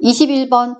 21번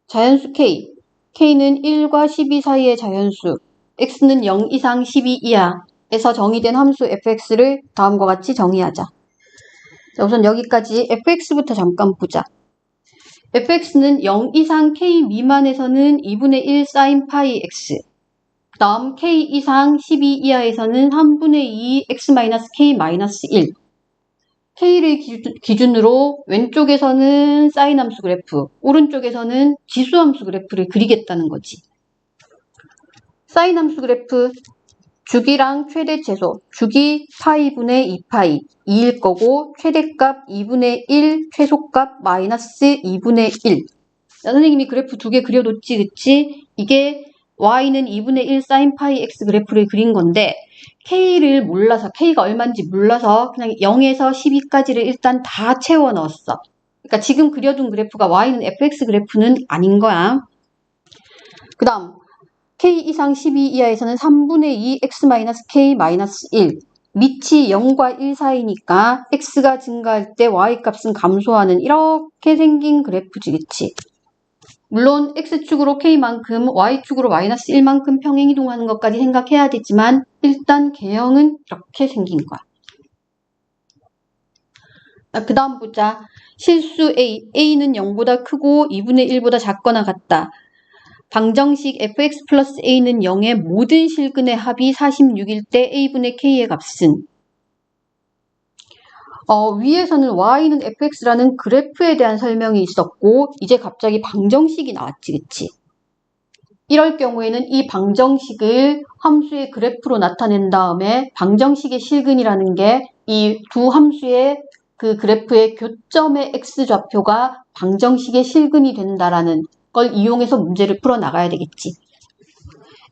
자연수 K. K는 1과 12 사이의 자연수. X는 0 이상 12 이하에서 정의된 함수 fx를 다음과 같이 정의하자. 자, 우선 여기까지 fx부터 잠깐 보자. fx는 0 이상 k 미만에서는 2분의 1 sin 파이 x. 그 다음 k 이상 12 이하에서는 3분의 2 x-k-1. k를 기준으로 왼쪽에서는 사인 함수 그래프, 오른쪽에서는 지수 함수 그래프를 그리겠다는 거지. 사인 함수 그래프 주기랑 최대 최소, 주기 파이분의 2파이 2일 거고 최대값 2분의 1, 최소값 마이너스 2분의 1. 선생님이 그래프 두 개 그려뒀지, 그치? 이게 y는 2분의 1 sin 파이 x 그래프를 그린 건데 k를 몰라서, k가 얼마인지 몰라서 그냥 0에서 12까지를 일단 다 채워 넣었어. 그러니까 지금 그려둔 그래프가 y는 fx 그래프는 아닌 거야. 그 다음 k 이상 12 이하에서는 3분의 2 x-k-1. 밑이 0과 1 사이니까 x가 증가할 때 y값은 감소하는 이렇게 생긴 그래프지, 그치? 물론 x축으로 k만큼 y축으로 마이너스 1만큼 평행이동하는 것까지 생각해야 되지만 일단 개형은 이렇게 생긴 거야. 그 다음 보자. 실수 a는 0보다 크고 2분의 1보다 작거나 같다. 방정식 fx 플러스 a는 0의 모든 실근의 합이 46일 때 a분의 k의 값은 위에서는 y는 fx라는 그래프에 대한 설명이 있었고 이제 갑자기 방정식이 나왔지, 그치? 이럴 경우에는 이 방정식을 함수의 그래프로 나타낸 다음에 방정식의 실근이라는 게 이 두 함수의 그 그래프의 교점의 x좌표가 방정식의 실근이 된다라는 걸 이용해서 문제를 풀어나가야 되겠지.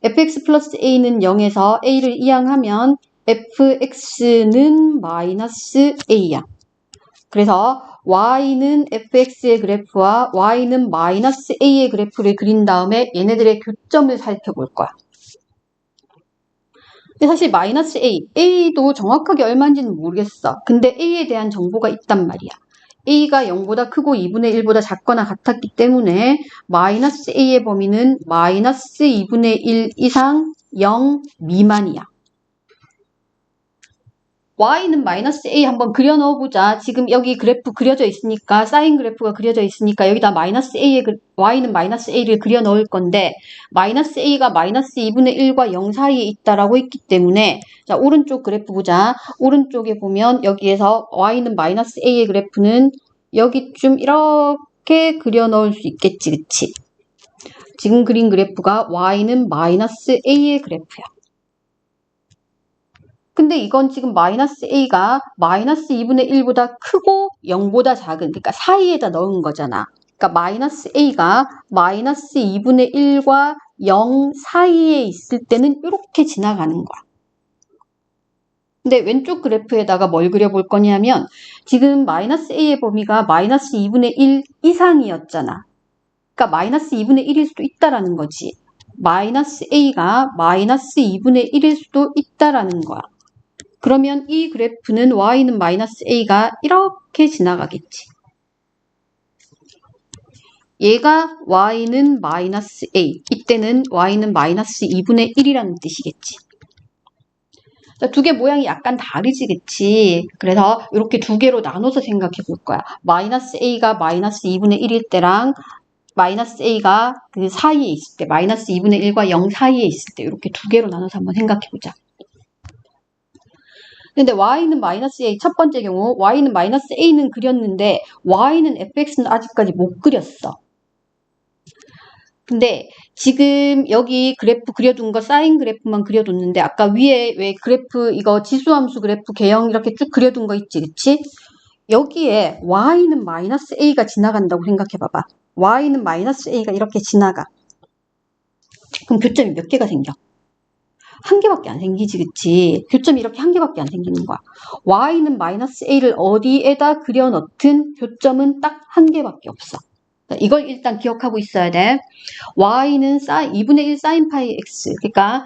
fx 플러스 a는 0에서 a를 이항하면 fx는 마이너스 a야. 그래서 y는 fx의 그래프와 y는 마이너스 a의 그래프를 그린 다음에 얘네들의 교점을 살펴볼 거야. 근데 사실 마이너스 a도 정확하게 얼마인지는 모르겠어. 근데 a에 대한 정보가 있단 말이야. a가 0보다 크고 2분의 1보다 작거나 같았기 때문에 마이너스 a의 범위는 마이너스 2분의 1 이상 0 미만이야. y는 마이너스 a 한번 그려 넣어보자. 지금 여기 그래프 그려져 있으니까, 사인 그래프가 그려져 있으니까 여기다 마이너스 a의 y는 마이너스 a를 그려 넣을 건데 마이너스 a가 마이너스 2분의 1과 0 사이에 있다라고 했기 때문에 자, 오른쪽 그래프 보자. 오른쪽에 보면 여기에서 y는 마이너스 a의 그래프는 여기쯤 이렇게 그려 넣을 수 있겠지, 그치? 지금 그린 그래프가 y는 마이너스 a의 그래프야. 근데 이건 지금 마이너스 a가 마이너스 2분의 1보다 크고 0보다 작은, 그러니까 사이에다 넣은 거잖아. 그러니까 마이너스 a가 마이너스 2분의 1과 0 사이에 있을 때는 이렇게 지나가는 거야. 근데 왼쪽 그래프에다가 뭘 그려볼 거냐면 지금 마이너스 a의 범위가 마이너스 2분의 1 이상이었잖아. 그러니까 마이너스 2분의 1일 수도 있다라는 거지. 마이너스 a가 마이너스 2분의 1일 수도 있다라는 거야. 그러면 이 그래프는 y는 마이너스 a가 이렇게 지나가겠지. 얘가 y는 마이너스 a. 이때는 y는 마이너스 2분의 1이라는 뜻이겠지. 두 개 모양이 약간 다르지, 그치? 그래서 이렇게 두 개로 나눠서 생각해 볼 거야. 마이너스 a가 마이너스 2분의 1일 때랑 마이너스 a가 그 사이에 있을 때, 마이너스 2분의 1과 0 사이에 있을 때 이렇게 두 개로 나눠서 한번 생각해 보자. 근데 y는 마이너스 a, 첫 번째 경우 y는 마이너스 a는 그렸는데 y는 fx는 아직까지 못 그렸어. 근데 지금 여기 그래프 그려둔 거 사인 그래프만 그려뒀는데 아까 위에 왜 그래프 이거 지수함수 그래프 개형 이렇게 쭉 그려둔 거 있지, 그치? 여기에 y는 마이너스 a가 지나간다고 생각해 봐봐. y는 마이너스 a가 이렇게 지나가. 그럼 교점이 몇 개가 생겨? 한 개밖에 안 생기지, 그치? 교점이 이렇게 한 개밖에 안 생기는 거야. y는 마이너스 a를 어디에다 그려 넣든 교점은 딱 한 개밖에 없어. 이걸 일단 기억하고 있어야 돼. y는 2분의 1 sin 파이 x. 그러니까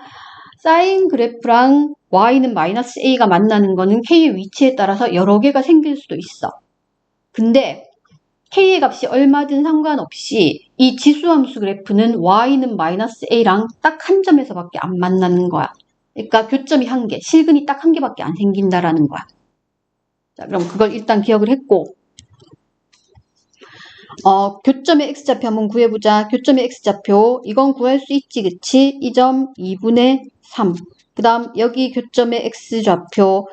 사인 그래프랑 y는 마이너스 a가 만나는 거는 k의 위치에 따라서 여러 개가 생길 수도 있어. 근데 K의 값이 얼마든 상관없이 이 지수함수 그래프는 y는 마이너스 a랑 딱 한 점에서밖에 안 만나는 거야. 그러니까 교점이 한 개, 실근이 딱 한 개밖에 안 생긴다라는 거야. 자, 그럼 그걸 일단 기억을 했고, 교점의 x좌표 한번 구해보자. 교점의 x좌표, 이건 구할 수 있지, 그치? 이 점 2분의 3. 그 다음 여기 교점의 x좌표,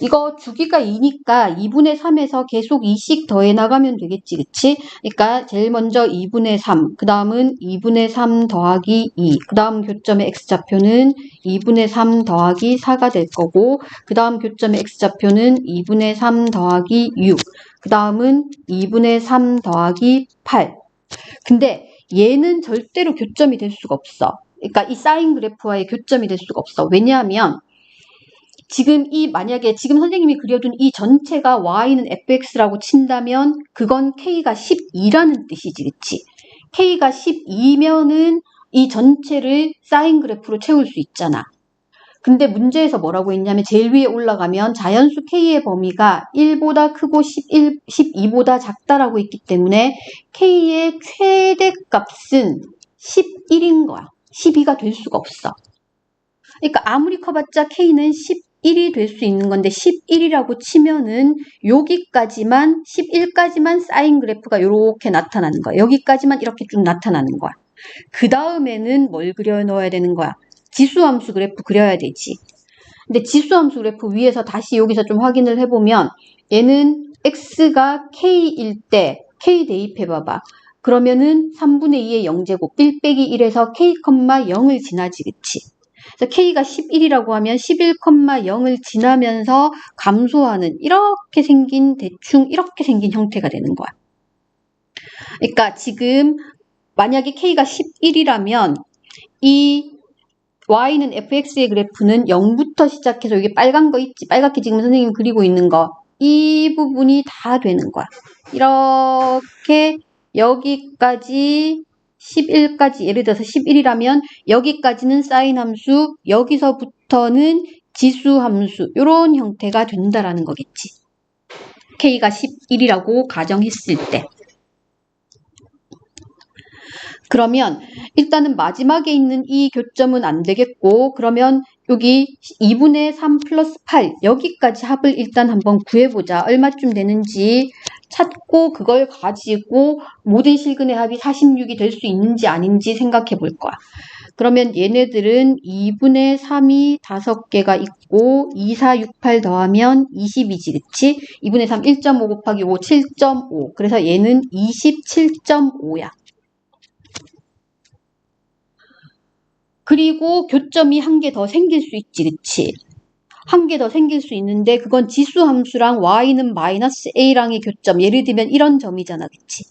이거 주기가 2니까 2분의 3에서 계속 2씩 더해 나가면 되겠지, 그치? 그러니까 제일 먼저 2분의 3, 그 다음은 2분의 3 더하기 2, 그 다음 교점의 x좌표는 2분의 3 더하기 4가 될 거고, 그 다음 교점의 x좌표는 2분의 3 더하기 6, 그 다음은 2분의 3 더하기 8. 근데 얘는 절대로 교점이 될 수가 없어. 그러니까 이 사인 그래프와의 교점이 될 수가 없어. 왜냐하면 지금 만약에 지금 선생님이 그려둔 이 전체가 y는 fx라고 친다면 그건 k가 12라는 뜻이지, 그치? k가 12면은 이 전체를 사인 그래프로 채울 수 있잖아. 근데 문제에서 뭐라고 했냐면 제일 위에 올라가면 자연수 k의 범위가 1보다 크고 12보다 작다라고 했기 때문에 k의 최대값은 11인 거야. 12가 될 수가 없어. 그러니까 아무리 커봤자 k는 11이 될 수 있는 건데 11이라고 치면은 여기까지만 11까지만 사인 그래프가 이렇게 나타나는 거야. 여기까지만 이렇게 쭉 나타나는 거야. 그 다음에는 뭘 그려 넣어야 되는 거야? 지수함수 그래프 그려야 되지. 근데 지수함수 그래프 위에서 다시 여기서 좀 확인을 해보면 얘는 x가 k일 때 k 대입해봐봐. 그러면은 3분의 2의 0제곱 1 빼기 1에서 k, 0을 지나지, 그치? 그래서 k가 11이라고 하면 11,0을 지나면서 감소하는 대충 이렇게 생긴 형태가 되는 거야. 그러니까 지금 만약에 k가 11이라면 이 y는 fx의 그래프는 0부터 시작해서 여기 빨간 거 있지? 빨갛게 지금 선생님이 그리고 있는 거. 이 부분이 다 되는 거야. 이렇게 여기까지 11까지, 예를 들어서 11이라면 여기까지는 사인 함수, 여기서부터는 지수 함수, 이런 형태가 된다라는 거겠지. k가 11이라고 가정했을 때. 그러면 일단은 마지막에 있는 이 교점은 안 되겠고, 그러면 여기 2분의 3 플러스 8 여기까지 합을 일단 한번 구해보자. 얼마쯤 되는지 찾고 그걸 가지고 모든 실근의 합이 46이 될 수 있는지 아닌지 생각해 볼 거야. 그러면 얘네들은 2분의 3이 5개가 있고 2, 4, 6, 8 더하면 20이지, 그치? 2분의 3 1.5 곱하기 5 7.5. 그래서 얘는 27.5야. 그리고 교점이 한 개 더 생길 수 있지, 그치? 한 개 더 생길 수 있는데 그건 지수함수랑 y는 마이너스 a랑의 교점, 예를 들면 이런 점이잖아, 그치?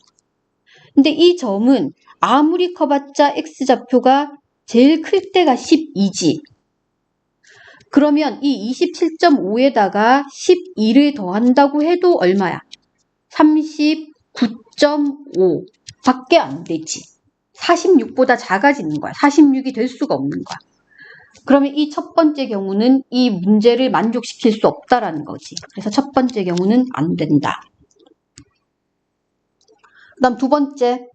근데 이 점은 아무리 커봤자 x좌표가 제일 클 때가 12지. 그러면 이 27.5에다가 12를 더한다고 해도 얼마야? 39.5 밖에 안 되지. 46보다 작아지는 거야. 46이 될 수가 없는 거야. 그러면 이 첫 번째 경우는 이 문제를 만족시킬 수 없다라는 거지. 그래서 첫 번째 경우는 안 된다. 그 다음 두 번째,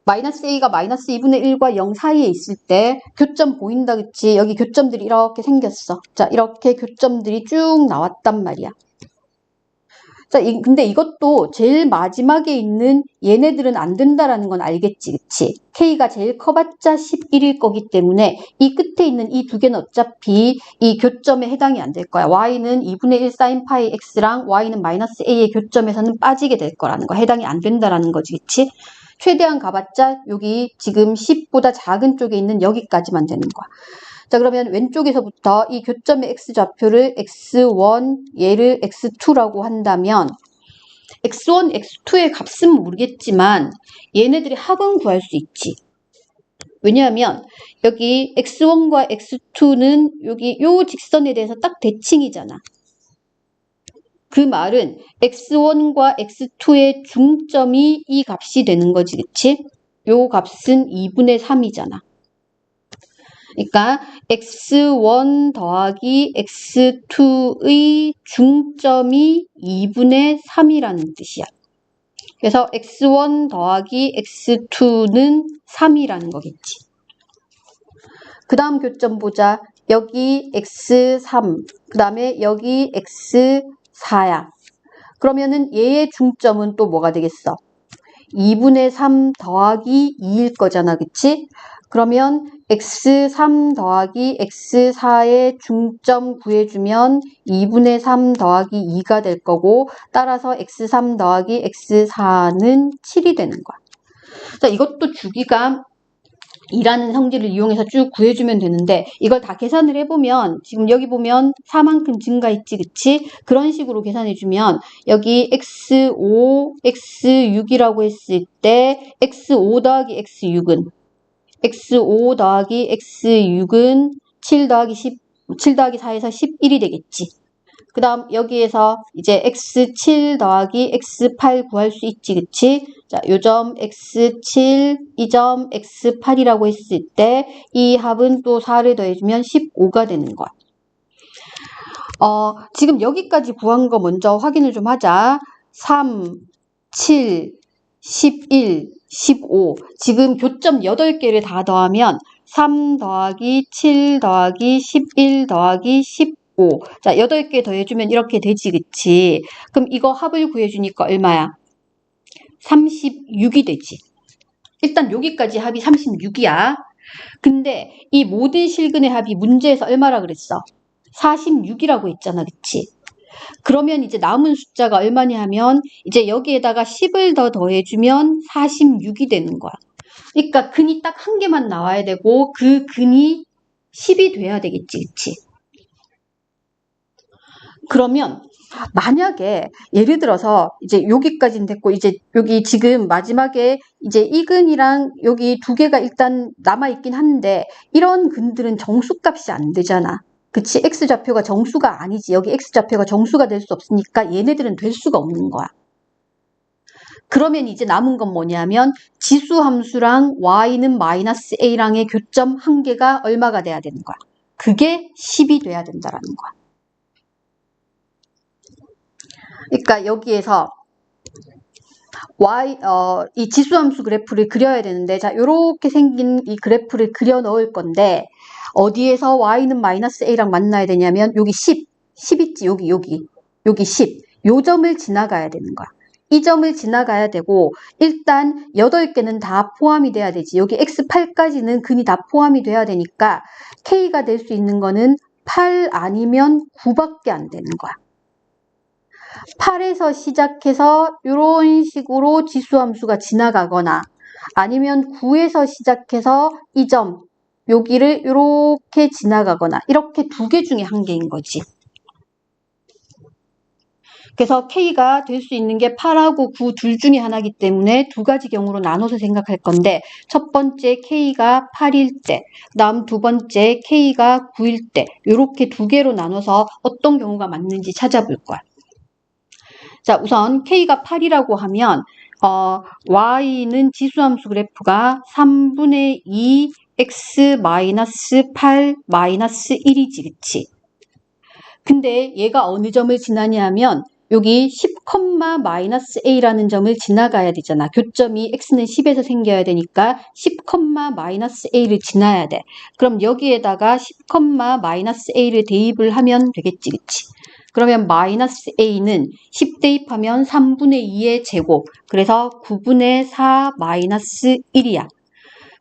마이너스 a가 마이너스 2분의 1과 0 사이에 있을 때 교점 보인다, 그치? 여기 교점들이 이렇게 생겼어. 자, 이렇게 교점들이 쭉 나왔단 말이야. 자, 근데 이것도 제일 마지막에 있는 얘네들은 안 된다라는 건 알겠지, 그치? k가 제일 커봤자 11일 거기 때문에 이 끝에 있는 이 두 개는 어차피 이 교점에 해당이 안 될 거야. y는 2분의 1 sin 파이 x랑 y는 마이너스 a의 교점에서는 빠지게 될 거라는 거. 해당이 안 된다라는 거지, 그치? 최대한 가봤자 여기 지금 10보다 작은 쪽에 있는 여기까지만 되는 거야. 자, 그러면 왼쪽에서부터 이 교점의 x좌표를 x1, 얘를 x2라고 한다면 x1, x2의 값은 모르겠지만 얘네들이 합은 구할 수 있지. 왜냐하면 여기 x1과 x2는 여기 요 직선에 대해서 딱 대칭이잖아. 그 말은 x1과 x2의 중점이 이 값이 되는 거지, 그치? 요 값은 2분의 3이잖아. 그러니까 x1 더하기 x2의 중점이 2분의 3이라는 뜻이야. 그래서 x1 더하기 x2는 3이라는 거겠지. 그 다음 교점 보자. 여기 x3, 그 다음에 여기 x4야. 그러면은 얘의 중점은 또 뭐가 되겠어? 2분의 3 더하기 2일 거잖아. 그치? 그러면 x3 더하기 x4의 중점 구해주면 2분의 3 더하기 2가 될 거고, 따라서 x3 더하기 x4는 7이 되는 거야. 자, 이것도 주기가 2라는 성질을 이용해서 쭉 구해주면 되는데, 이걸 다 계산을 해보면 지금 여기 보면 4만큼 증가했지, 그치? 그런 식으로 계산해주면 여기 x5, x6이라고 했을 때 x5 더하기 x6은 x5 더하기 x6은 7 더하기 4에서 11이 되겠지. 그 다음 여기에서 이제 x7 더하기 x8 구할 수 있지, 그치? 자, 요점 x7, 이 점 x8이라고 했을 때 이 합은 또 4를 더해주면 15가 되는 거야. 지금 여기까지 구한 거 먼저 확인을 좀 하자. 3, 7, 11, 15. 지금 교점 8개를 다 더하면 3 더하기 7 더하기 11 더하기 15. 자, 8개 더해주면 이렇게 되지, 그치? 그럼 이거 합을 구해주니까 얼마야? 36이 되지. 일단 여기까지 합이 36이야. 근데 이 모든 실근의 합이 문제에서 얼마라 그랬어? 46이라고 했잖아, 그치? 그러면 이제 남은 숫자가 얼마냐 하면 이제 여기에다가 10을 더 더해주면 46이 되는 거야. 그러니까 근이 딱 한 개만 나와야 되고 그 근이 10이 돼야 되겠지, 그치? 그러면 만약에 예를 들어서 이제 여기까지는 됐고 이제 여기 지금 마지막에 이제 이 근이랑 여기 두 개가 일단 남아있긴 한데 이런 근들은 정수값이 안 되잖아. 그치? x좌표가 정수가 아니지. 여기 x좌표가 정수가 될 수 없으니까 얘네들은 될 수가 없는 거야. 그러면 이제 남은 건 뭐냐면 지수함수랑 y는 마이너스 a랑의 교점 한 개가 얼마가 돼야 되는 거야. 그게 10이 돼야 된다라는 거야. 그러니까 여기에서 이 지수함수 그래프를 그려야 되는데, 자, 요렇게 생긴 이 그래프를 그려 넣을 건데, 어디에서 y는 마이너스 a랑 만나야 되냐면, 여기 10 있지, 여기 10. 요 점을 지나가야 되는 거야. 이 점을 지나가야 되고, 일단 8개는 다 포함이 돼야 되지. 여기 x8까지는 근이 다 포함이 돼야 되니까, k가 될 수 있는 거는 8 아니면 9밖에 안 되는 거야. 8에서 시작해서 이런 식으로 지수함수가 지나가거나 아니면 9에서 시작해서 이 점 여기를 이렇게 지나가거나 이렇게 두 개 중에 한 개인 거지. 그래서 K가 될 수 있는 게 8하고 9 둘 중에 하나이기 때문에 두 가지 경우로 나눠서 생각할 건데, 첫 번째 K가 8일 때, 그 다음 두 번째 K가 9일 때 이렇게 두 개로 나눠서 어떤 경우가 맞는지 찾아볼 거야. 자, 우선 K가 8이라고 하면 Y는 지수함수 그래프가 3분의 2 x-8 -1이지, 그치? 근데 얘가 어느 점을 지나냐 하면 여기 10, -a라는 점을 지나가야 되잖아. 교점이 x는 10에서 생겨야 되니까 10, -a를 지나야 돼. 그럼 여기에다가 10, -a를 대입을 하면 되겠지, 그치? 그러면 마이너스 a는 10 대입하면 3분의 2의 제곱, 그래서 9분의 4 마이너스 1이야.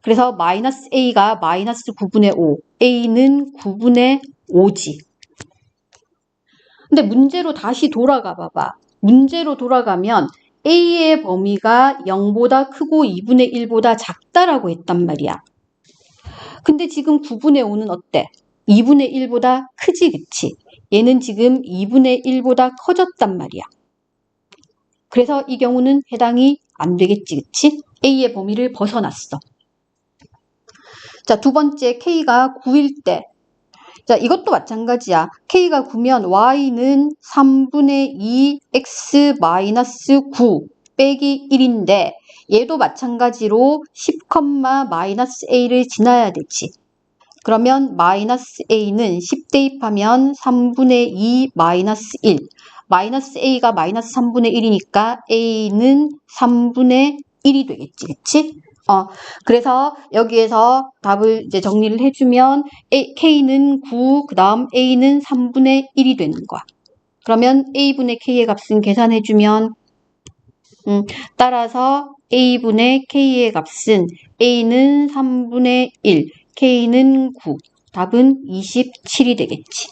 그래서 마이너스 a가 마이너스 9분의 5, a는 9분의 5지. 근데 문제로 다시 돌아가 봐봐. 문제로 돌아가면 a의 범위가 0보다 크고 2분의 1보다 작다라고 했단 말이야. 근데 지금 9분의 5는 어때? 2분의 1보다 크지, 그치? 얘는 지금 2분의 1보다 커졌단 말이야. 그래서 이 경우는 해당이 안 되겠지, 그치? A의 범위를 벗어났어. 자, 두 번째 K가 9일 때. 자, 이것도 마찬가지야. K가 9면 Y는 3분의 2 x-9 빼기 1인데 얘도 마찬가지로 10, -a를 지나야 되지. 그러면 마이너스 a는 10 대입하면 3분의 2 마이너스 1. 마이너스 a가 마이너스 3분의 1이니까 a는 3분의 1이 되겠지. 그치? 그래서 여기에서 답을 이제 정리를 해주면 k는 9, 그 다음 a는 3분의 1이 되는 거야. 그러면 a분의 k의 값은 계산해주면 따라서 a분의 k의 값은 a는 3분의 1, k는 9. 답은 27이 되겠지.